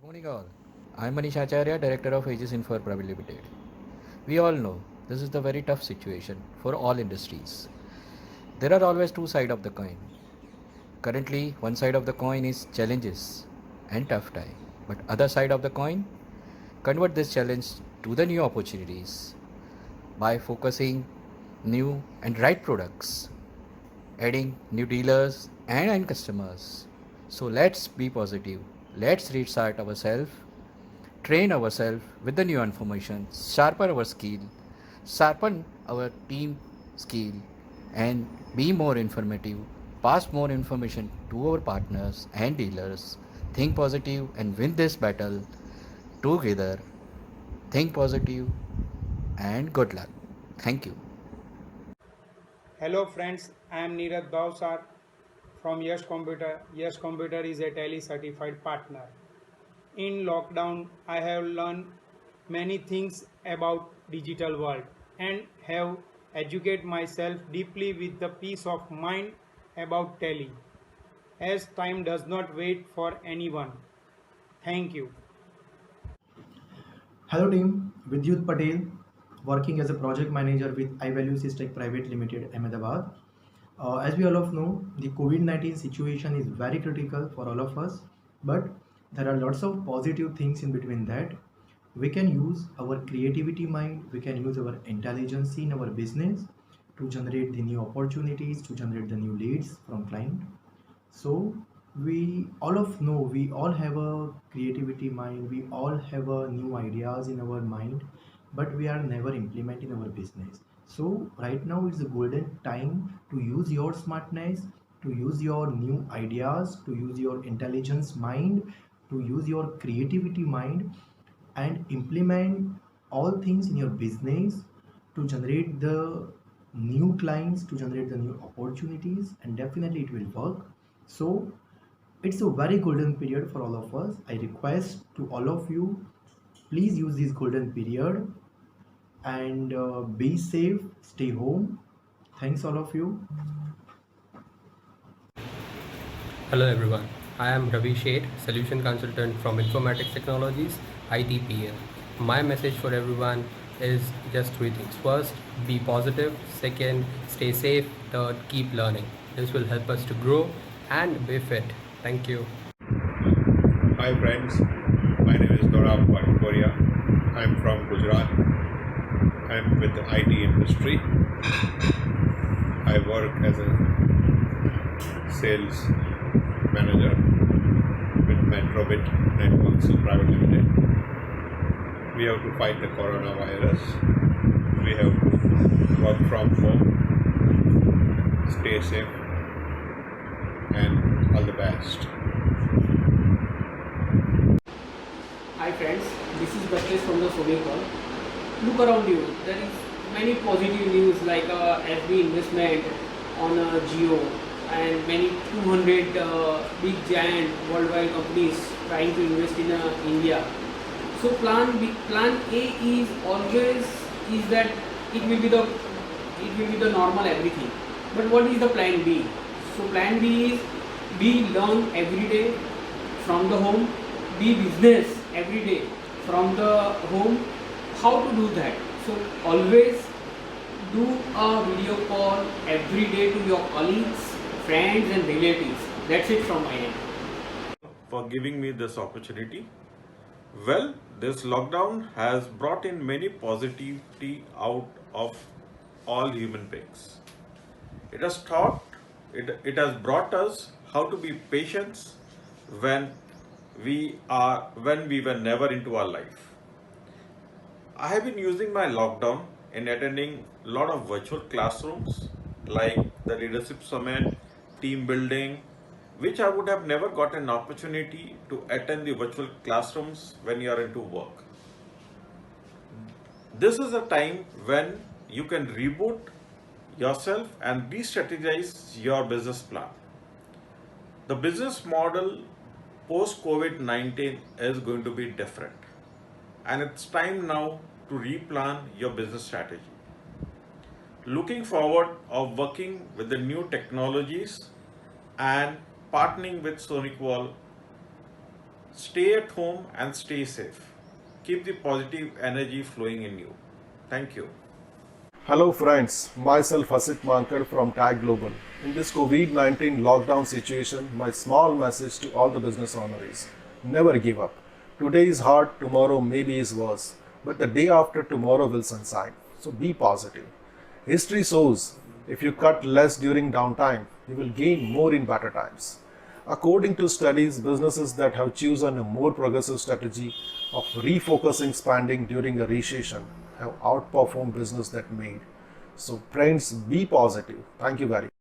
Good morning, all. I'm Manish Acharya, Director of Aegis Info Private Limited. We all know this is the very tough situation for all industries. There are always two sides of the coin. Currently, one side of the coin is challenges and tough time, but other side of the coin, convert this challenge to the new opportunities by focusing new and right products, adding new dealers and end customers. So let's be positive. Let's restart ourselves, train ourselves with the new information, sharpen our skill, sharpen our team skill, and be more informative, pass more information to our partners and dealers. Think positive and win this battle together. Think positive and good luck. Thank you. Hello friends, I am Neeraj Bhavsar from Yes Computer. Yes Computer is a Tele certified partner. In lockdown, I have learned many things about digital world and have educated myself deeply with the peace of mind about Tele. As time does not wait for anyone. Thank you. Hello team, Vidyut Patel, working as a project manager with iValue Systech Private Limited, Ahmedabad. As we all of know, the COVID-19 situation is very critical for all of us, but there are lots of positive things in between that. We can use our creativity mind, we can use our intelligence in our business to generate the new opportunities, to generate the new leads from client. So we all have a creativity mind, we all have a new ideas in our mind, but we are never implementing our business. So right now is a golden time to use your smartness, to use your new ideas, to use your intelligence mind, to use your creativity mind and implement all things in your business to generate the new clients, to generate the new opportunities, and definitely it will work. So it's a very golden period for all of us. I request to all of you, please use this golden period and be safe, stay home. Thanks all of you. Hello everyone, I am Ravi Sheth, Solution Consultant from Informatics Technologies, ITPL. My message for everyone is just three things. First, be positive. Second, stay safe. Third, keep learning. This will help us to grow and be fit. Thank you. Hi friends, my name is Gaurav Pankoria. I'm from Gujarat. I'm with the IT industry. I work as a sales manager with Metrobit Networks Private Limited. We have to fight the coronavirus. We have to work from home, stay safe, and all the best. Hi friends, this is Baksh from the Sony call. Look around you. There is many positive news like FB investment on Geo and many 200 big giant worldwide companies trying to invest in India. So plan A is always is that it will be the normal everything. But what is the plan B? So plan B is we learn every day from the home, be business every day from the home. How to do that? So always do a video call every day to your colleagues, friends and relatives. That's it from my end. For giving me this opportunity. Well, this lockdown has brought in many positivity out of all human beings. It has taught, it has brought us how to be patient when when we were never into our life. I have been using my lockdown in attending a lot of virtual classrooms like the Leadership Summit, team building, which I would have never got an opportunity to attend the virtual classrooms when you are into work. This is a time when you can reboot yourself and re-strategize your business plan. The business model post COVID-19 is going to be different, and it's time now to replan your business strategy. Looking forward of working with the new technologies and partnering with Sonicwall Stay at home and stay safe. Keep the positive energy flowing in you. Thank you. Hello friends, myself Hasit Mankar from Tag Global. In this COVID-19 lockdown situation, my small message to all the business owners is never give up. Today is hard, tomorrow maybe is worse, but the day after tomorrow will sunshine. So be positive. History shows if you cut less during downtime, you will gain more in better times. According to studies, businesses that have chosen a more progressive strategy of refocusing spending during a recession have outperformed business that made. So friends, be positive. Thank you very much.